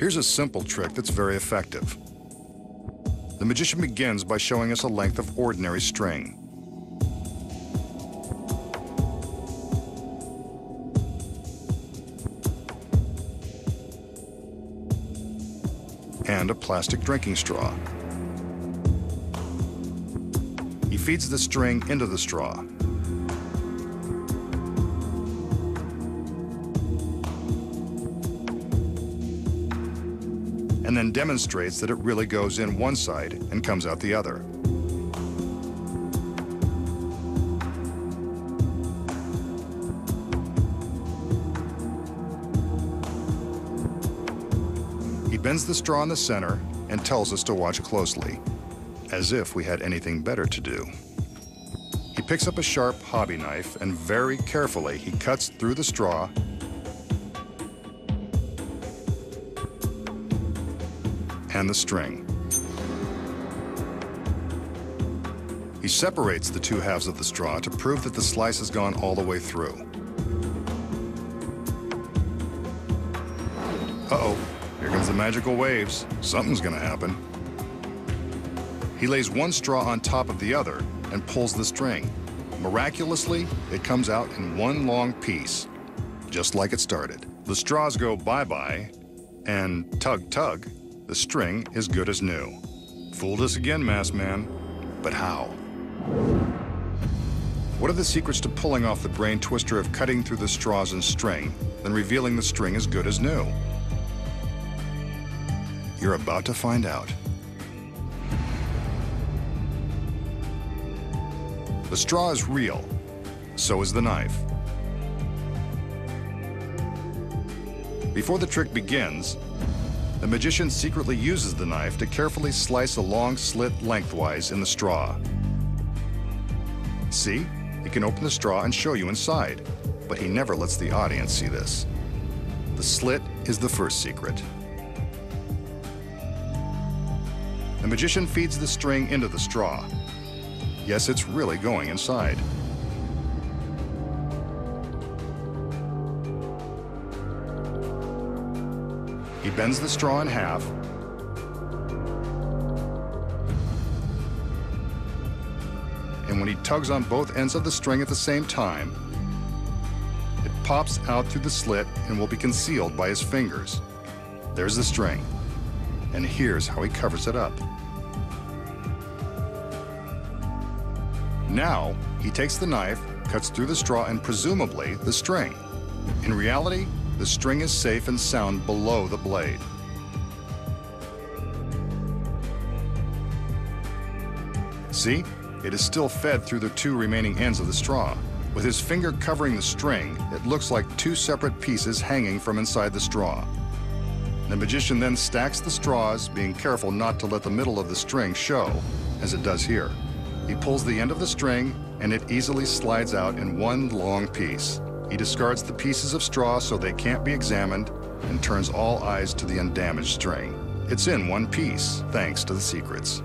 Here's a simple trick that's very effective. The magician begins by showing us a length of ordinary string. And a plastic drinking straw. He feeds the string into the straw. And then demonstrates that it really goes in one side and comes out the other. He bends the straw in the center and tells us to watch closely, as if we had anything better to do. He picks up a sharp hobby knife and very carefully he cuts through the straw and the string. He separates the two halves of the straw to prove that the slice has gone all the way through. Uh-oh, here comes the magical waves. Something's gonna happen. He lays one straw on top of the other and pulls the string. Miraculously, it comes out in one long piece, just like it started. The straws go bye-bye, and tug-tug, the string is good as new. Fooled us again, masked man. But how? What are the secrets to pulling off the brain twister of cutting through the straws and string, then revealing the string as good as new? You're about to find out. The straw is real, so is the knife. Before the trick begins, the magician secretly uses the knife to carefully slice a long slit lengthwise in the straw. See? He can open the straw and show you inside, but he never lets the audience see this. The slit is the first secret. The magician feeds the string into the straw. Yes, it's really going inside. He bends the straw in half and when he tugs on both ends of the string at the same time, it pops out through the slit and will be concealed by his fingers. There's the string, and here's how he covers it up. Now, he takes the knife, cuts through the straw and presumably the string. In reality, the string is safe and sound below the blade. See? It is still fed through the two remaining ends of the straw. With his finger covering the string, it looks like two separate pieces hanging from inside the straw. The magician then stacks the straws, being careful not to let the middle of the string show, as it does here. He pulls the end of the string, and it easily slides out in one long piece. He discards the pieces of straw so they can't be examined and turns all eyes to the undamaged string. It's in one piece, thanks to the secrets.